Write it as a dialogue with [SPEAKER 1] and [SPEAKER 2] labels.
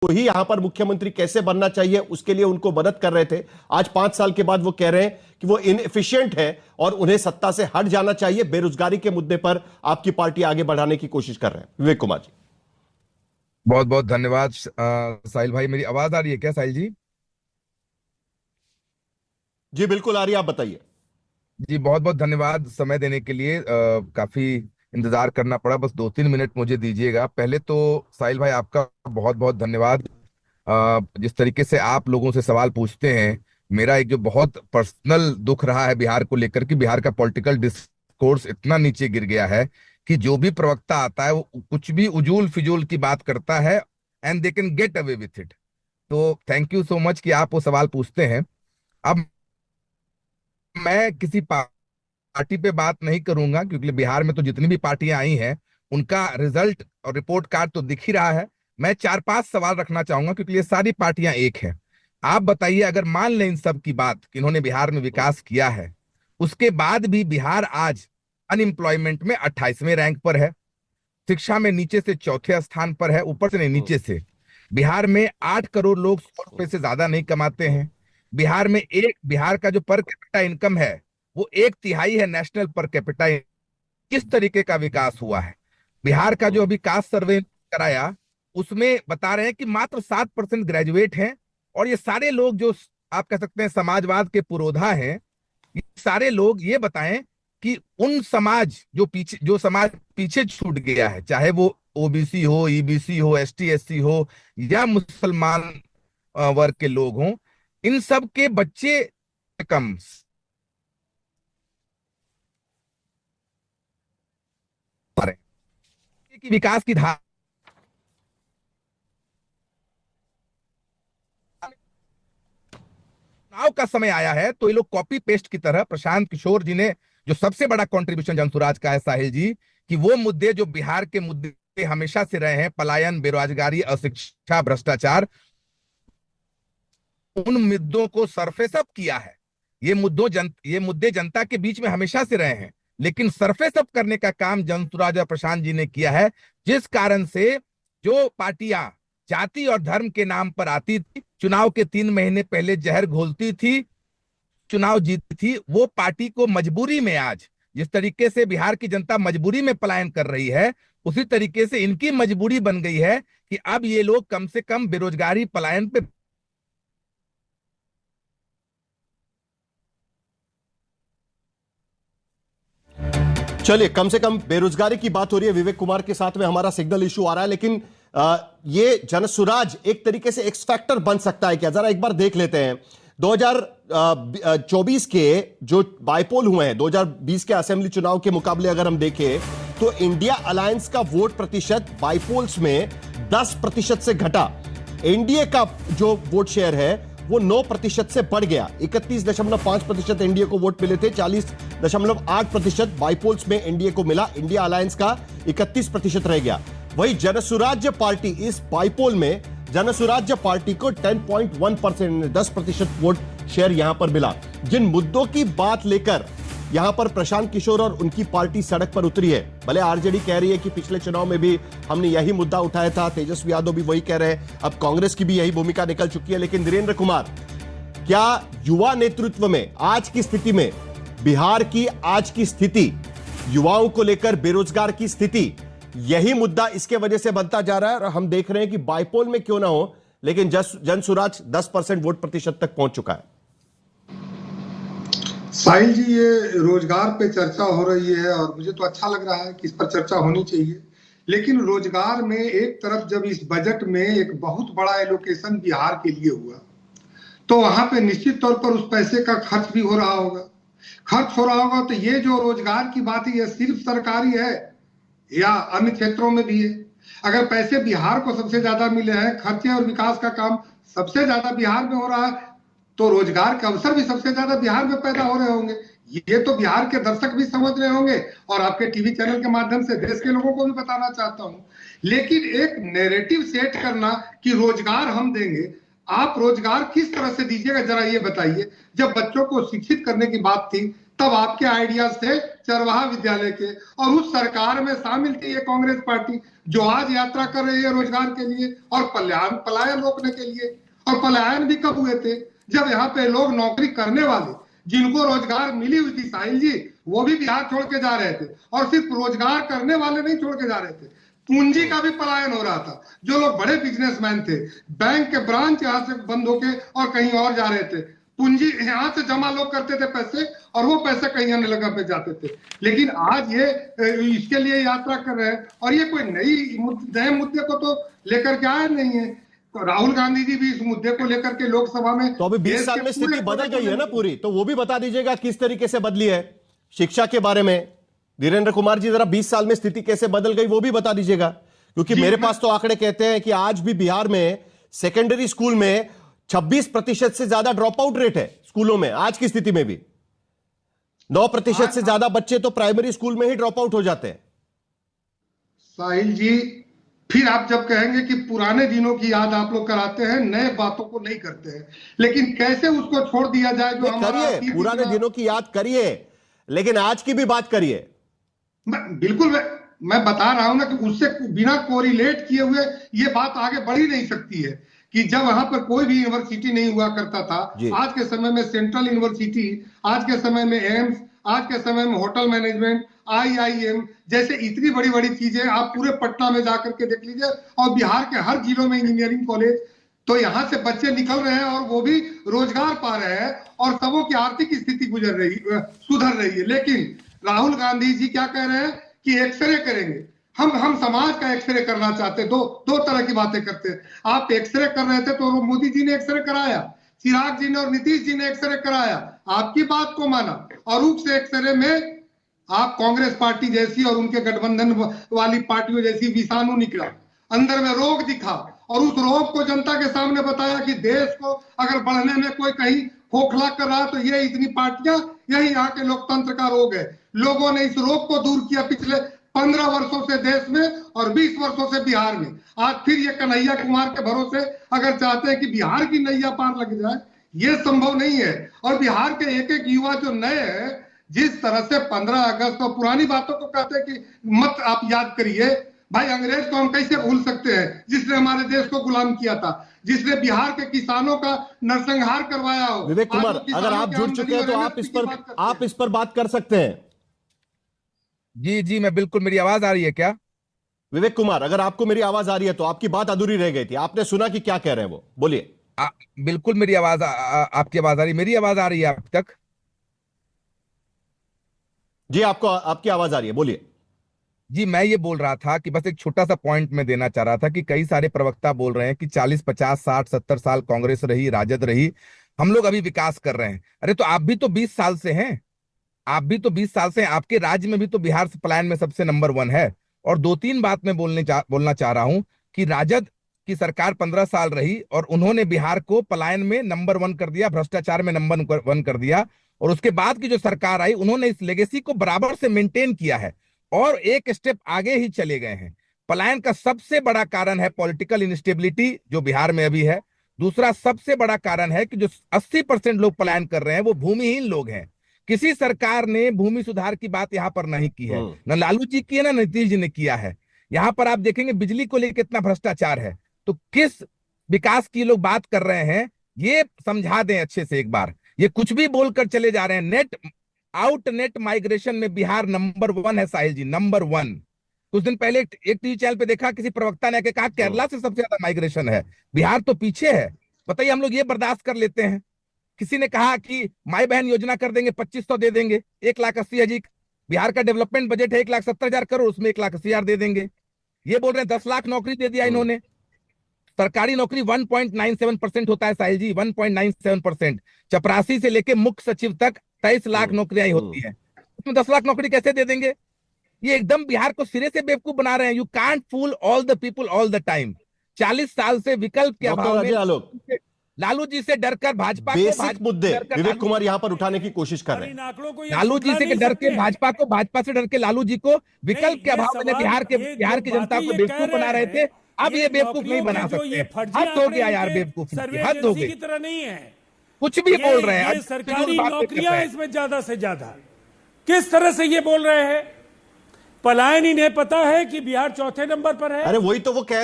[SPEAKER 1] ही यहां पर मुख्यमंत्री कैसे बनना चाहिए उसके लिए उनको मदद कर रहे थे। आज 5 साल के बाद वो कह रहे हैं कि वो इनएफिशिएंट है और उन्हें सत्ता से हट जाना चाहिए। बेरोजगारी के मुद्दे पर आपकी पार्टी आगे बढ़ाने की कोशिश कर रहे हैं। विवेक कुमार जी,
[SPEAKER 2] बहुत बहुत धन्यवाद। साहिल भाई, मेरी आवाज आ रही है क्या साहिल जी?
[SPEAKER 1] जी बिल्कुल आ रही है, आप बताइए।
[SPEAKER 2] जी बहुत बहुत धन्यवाद समय देने के लिए। काफी इंतजार करना पड़ा, बस 2-3 मिनट मुझे दीजिएगा। पहले तो साहिल भाई आपका बहुत बहुत धन्यवाद। जिस तरीके से आप लोगों से सवाल पूछते हैं, मेरा एक जो बहुत पर्सनल दुख रहा है बिहार को लेकर कि बिहार का पॉलिटिकल डिस्कोर्स इतना नीचे गिर गया है कि जो भी प्रवक्ता आता है वो कुछ भी उजूल फिजूल की बात करता है and they can get away with it. तो थैंक यू सो मच कि आप वो सवाल पूछते हैं। अब मैं किसी पार्टी पे बात नहीं करूंगा क्योंकि बिहार में तो जितनी भी पार्टियां आई हैं उनका रिजल्ट और रिपोर्ट कार्ड तो दिख ही रहा है। मैं 4-5 सवाल रखना चाहूंगा क्योंकि ये सारी पार्टियां एक हैं। आप बताइए, अगर मान लें इन सब की बात कि इन्होंने बिहार में विकास किया है, उसके बाद भी बिहार आज अनएम्प्लॉयमेंट में 28वें रैंक पर है, शिक्षा में नीचे से चौथे स्थान पर है, ऊपर से नहीं नीचे से। बिहार में 8 करोड़ लोग 100 रुपए से ज्यादा नहीं कमाते हैं। बिहार का जो पर कैपिटा इनकम है वो 1/3 है नेशनल पर कैपिटा। किस तरीके का विकास हुआ है बिहार का? जो अभी कास्ट सर्वे कराया उसमें बता रहे हैं कि मात्र 7% ग्रेजुएट हैं। और ये सारे लोग जो आप कह सकते हैं समाजवाद के पुरोधा हैं, ये सारे लोग ये बताएं कि उन समाज पीछे छूट गया है, चाहे वो ओबीसी हो, ईबीसी हो, एसटी एससी हो या मुसलमान वर्ग के लोग हों, इन सब के बच्चे कम की विकास की धारा। चुनाव का समय आया है तो ये लोग कॉपी पेस्ट की तरह प्रशांत किशोर जी ने जो सबसे बड़ा कंट्रीब्यूशन जनसुराज का है साहिल जी, कि वो मुद्दे जो बिहार के मुद्दे हमेशा से रहे हैं, पलायन, बेरोजगारी, अशिक्षा, भ्रष्टाचार, उन मुद्दों को सरफेस अप किया है। ये मुद्दे जनता के बीच में हमेशा से रहे हैं, लेकिन सरफेस अप करने का काम जनसुराज और प्रशांत जी ने किया है। जिस कारण से जो पार्टियां जाति और धर्म के नाम पर आती थी, चुनाव के 3 महीने पहले जहर घोलती थी, चुनाव जीती थी, वो पार्टी को मजबूरी में आज जिस तरीके से बिहार की जनता मजबूरी में पलायन कर रही है, उसी तरीके से इनकी मजबूरी बन गई है कि अब ये लोग कम से कम बेरोजगारी पलायन पे।
[SPEAKER 1] चलिए, कम से कम बेरोजगारी की बात हो रही है। विवेक कुमार के साथ में हमारा सिग्नल इशू आ रहा है, लेकिन ये जनसुराज एक तरीके से एक्स फैक्टर बन सकता है क्या? जरा एक बार देख लेते हैं 2024 के जो बाइपोल हुए हैं, 2020 के असेंबली चुनाव के मुकाबले अगर हम देखें तो इंडिया अलायंस का वोट प्रतिशत बाइपोल्स में 10% से घटा। एनडीए का जो वोट शेयर है वो 9% से बढ़ गया। 31.5% एनडीए को वोट मिले थे, 40.8% बाइपोल्स में एनडीए को मिला। इंडिया अलायंस का 31% रह गया। वही जनसुराज्य पार्टी इस बाइपोल में जनसुराज्य पार्टी को 10.1%, 10% वोट शेयर यहां पर मिला। जिन मुद्दों की बात लेकर यहां पर प्रशांत किशोर और उनकी पार्टी सड़क पर उतरी है, भले आरजेडी कह रही है कि पिछले चुनाव में भी हमने यही मुद्दा उठाया था, तेजस्वी यादव भी वही कह रहे हैं, अब कांग्रेस की भी यही भूमिका निकल चुकी है, लेकिन वीरेंद्र कुमार, क्या युवा नेतृत्व में आज की स्थिति में, बिहार की आज की स्थिति, युवाओं को लेकर बेरोजगार की स्थिति, यही मुद्दा इसके वजह से बनता जा रहा है? और हम देख रहे हैं कि बाइपोल में क्यों ना हो, लेकिन जनसुराज 10% वोट प्रतिशत तक पहुंच चुका है।
[SPEAKER 3] साहिल जी, ये रोजगार पे चर्चा हो रही है और मुझे तो अच्छा लग रहा है कि इस पर चर्चा होनी चाहिए। लेकिन रोजगार में एक तरफ जब इस बजट में एक बहुत बड़ा एलोकेशन बिहार के लिए हुआ, तो वहां पे निश्चित तौर पर उस पैसे का खर्च भी हो रहा होगा। तो ये जो रोजगार की बात है, ये सिर्फ सरकारी है या अन्य क्षेत्रों में भी है? अगर पैसे बिहार को सबसे ज्यादा मिले हैं, खर्चे और विकास का काम सबसे ज्यादा बिहार में हो रहा है, तो रोजगार के अवसर भी सबसे ज्यादा बिहार में पैदा हो रहे होंगे। ये तो बिहार के दर्शक भी समझ रहे होंगे और आपके टीवी चैनल के माध्यम से देश के लोगों को भी बताना चाहता हूं। लेकिन एक नैरेटिव सेट करना कि रोजगार हम देंगे, आप रोजगार किस तरह से दीजिएगा जरा ये बताइए। जब बच्चों को शिक्षित करने की बात थी तब आपके आइडियाज थे चरवाहा विद्यालय के, और उस सरकार में शामिल थी ये कांग्रेस पार्टी। जो आज यात्रा कर रही है रोजगार के लिए और पलायन पलायन रोकने के लिए। और पलायन भी कब हुए थे? जब यहाँ पे लोग नौकरी करने वाले जिनको रोजगार मिली हुई थी साहिल जी, वो भी बिहार छोड़ के जा रहे थे। और सिर्फ रोजगार करने वाले नहीं छोड़ के जा रहे थे, पूंजी का भी पलायन हो रहा था। जो लोग बड़े बिजनेसमैन थे, बैंक के ब्रांच यहाँ से बंद होके और कहीं और जा रहे थे, पूंजी यहाँ से जमा लोग करते थे पैसे, और वो पैसे कहीं अन्य जगह पे जाते थे। लेकिन आज ये इसके लिए यात्रा कर रहे हैं, और ये कोई नए मुद्दे को तो लेकर के आए नहीं है। तो राहुल गांधी जी भी इस मुद्दे को लेकर के लोकसभा में,
[SPEAKER 1] तो अभी 20 साल में स्थिति बदल गई है ना पूरी, तो वो भी बता दीजिएगा किस तरीके से बदली है। शिक्षा के बारे में धीरेन्द्र कुमार जी जरा 20 साल में स्थिति कैसे बदल गई वो भी बता दीजिएगा, क्योंकि मेरे पास तो आंकड़े कहते हैं कि आज भी बिहार में सेकेंडरी स्कूल में 26% से ज्यादा ड्रॉप आउट रेट है स्कूलों में। आज की स्थिति में भी 9% से ज्यादा बच्चे तो प्राइमरी स्कूल में ही ड्रॉप आउट हो जाते हैं।
[SPEAKER 3] साहिल जी, फिर आप जब कहेंगे कि पुराने दिनों की याद आप लोग कराते हैं, नए बातों को नहीं करते हैं, लेकिन कैसे उसको छोड़ दिया जाए जो हमारा
[SPEAKER 1] करिए, पुराने दिनों की याद करिए, लेकिन आज की भी बात करिए।
[SPEAKER 3] बिल्कुल, मैं बता रहा हूं ना कि उससे बिना कोरिलेट किए हुए ये बात आगे बढ़ ही नहीं सकती है कि जब वहां पर कोई भी यूनिवर्सिटी नहीं हुआ करता था, आज के समय में सेंट्रल यूनिवर्सिटी, आज के समय में एम्स, आज के समय में होटल मैनेजमेंट, IIM जैसे इतनी बड़ी बड़ी चीजें आप पूरे पटना में जाकर के देख लीजिए, और बिहार के हर जिलों में इंजीनियरिंग कॉलेज। तो यहाँ से बच्चे निकल रहे हैं और वो भी रोजगार पा रहे हैं, और सबों की आर्थिक स्थिति सुधर रही है। लेकिन राहुल गांधी जी क्या कह रहे हैं कि एक्सरे करेंगे। हम समाज का एक्सरे करना चाहते हैं। दो तरह की बातें करते हैं। आप एक्सरे कर रहे थे तो मोदी जी ने एक्सरे कराया, चिराग जी ने और नीतीश जी ने एक्सरे कराया, आपकी बात को माना, और उस एक्सरे में आप कांग्रेस पार्टी जैसी और उनके गठबंधन वाली पार्टियों जैसी विषाणु निकला, अंदर में रोग दिखा, और उस रोग को जनता के सामने बताया कि देश को अगर बढ़ने में कोई कहीं खोखला कर रहा तो ये इतनी पार्टियां, यही यहाँ के लोकतंत्र का रोग है। लोगों ने इस रोग को दूर किया पिछले 15 वर्षों से देश में और 20 वर्षों से बिहार में। आज फिर ये कन्हैया कुमार के भरोसे अगर चाहते हैं कि बिहार की नैया पार लग जाए, ये संभव नहीं है। और बिहार के एक एक युवा जो नए हैं, जिस तरह से 15 अगस्त और पुरानी बातों को कहते हैं कि मत आप याद करिए, भाई अंग्रेज को हम कैसे भूल सकते हैं जिसने हमारे देश को गुलाम किया था, जिसने बिहार के किसानों का नरसंहार करवाया हो।
[SPEAKER 1] विवेक कुमार, अगर आप जुड़ चुके हैं तो आप इस पर बात कर सकते हैं।
[SPEAKER 2] जी जी, मैं बिल्कुल, मेरी आवाज आ रही है क्या?
[SPEAKER 1] विवेक कुमार, अगर आपको मेरी आवाज आ रही है तो आपकी बात अधूरी रह गई थी, आपने सुना कि क्या कह रहे हैं वो, बोलिए।
[SPEAKER 2] बिल्कुल मेरी आवाज आपकी आवाज आ रही, मेरी आवाज आ रही है अब तक?
[SPEAKER 1] जी, आपको आपकी आवाज आ रही है, बोलिए।
[SPEAKER 2] जी, मैं ये बोल रहा था कि बस एक छोटा सा पॉइंट में देना चाह रहा था कि कई सारे प्रवक्ता बोल रहे हैं कि 40, 50, 60, 70 साल कांग्रेस रही, राजद रही, हम लोग अभी विकास कर रहे हैं। अरे तो आप भी तो 20 साल से हैं, आप भी तो 20 साल से हैं, आपके राज्य में भी तो बिहार पलायन में सबसे नंबर 1 है। और 2-3 बात मैं बोलना चाह रहा हूं कि राजद की सरकार 15 साल रही और उन्होंने बिहार को पलायन में नंबर 1 कर दिया, भ्रष्टाचार में नंबर 1 कर दिया। और उसके बाद की जो सरकार आई, उन्होंने इस लेगेसी को बराबर से मेंटेन किया है और एक स्टेप आगे ही चले गए हैं। पलायन का सबसे बड़ा कारण है पॉलिटिकल इंस्टेबिलिटी जो बिहार में अभी है। दूसरा सबसे बड़ा कारण है कि जो 80% लोग पलायन कर रहे हैं वो भूमिहीन लोग हैं। किसी सरकार ने भूमि सुधार की बात यहां पर नहीं की है, न लालू जी की है, न नीतीश जी ने किया है। यहां पर आप देखेंगे बिजली को लेकर कितना भ्रष्टाचार है। तो किस विकास की लोग बात कर रहे हैं, ये समझा दें अच्छे से एक बार। ये कुछ भी बोलकर चले जा रहे हैं। नेट माइग्रेशन में बिहार नंबर 1 है साहिल जी, नंबर 1। कुछ दिन पहले एक टीवी चैनल पे देखा, किसी प्रवक्ता ने कहा केरला से सबसे ज्यादा माइग्रेशन है, बिहार तो पीछे है। बताइए, हम लोग ये बर्दाश्त कर लेते हैं। किसी ने कहा कि माई बहन योजना कर देंगे, 2500 दे देंगे, 1,80,000। बिहार का डेवलपमेंट बजट है 1,70,000 करोड़, उसमें 1,80,000 दे देंगे। ये बोल रहे हैं 10 लाख नौकरी दे दिया इन्होंने। सरकारी नौकरी 1.97% होता है साहिल जी, 1.97%। चपरासी से लेके मुख्य सचिव तक 23 लाख नौकरियां ही होती है, उसमें 10 लाख नौकरी कैसे दे देंगे? ये एकदम बिहार को सिरे से बेवकूफ बना रहे हैं। You can't fool all the people all the time. 40 साल से विकल्प के अभाव में लालू जी से डरकर भाजपा
[SPEAKER 1] बेसिक मुद्दे विवेक कुमार यहां पर उठाने की कोशिश कर रहे हैं।
[SPEAKER 2] लालू जी से डर के भाजपा से डर के लालू जी को विकल्प के अभाव में बिहार की जनता को बेवकूफ बना रहे थे। अब ये बेवकूफ नहीं बना सकते। हद हो गया यार, बेवकूफ हद हो गई। कुछ भी बोल रहे हैं,
[SPEAKER 4] सरकारी नौकरियां इसमें ज्यादा से ज्यादा किस तरह से ये बोल रहे हैं पलायन इन्हें पता है कि बिहार चौथे नंबर पर है।
[SPEAKER 1] अरे वही तो वो कह रहे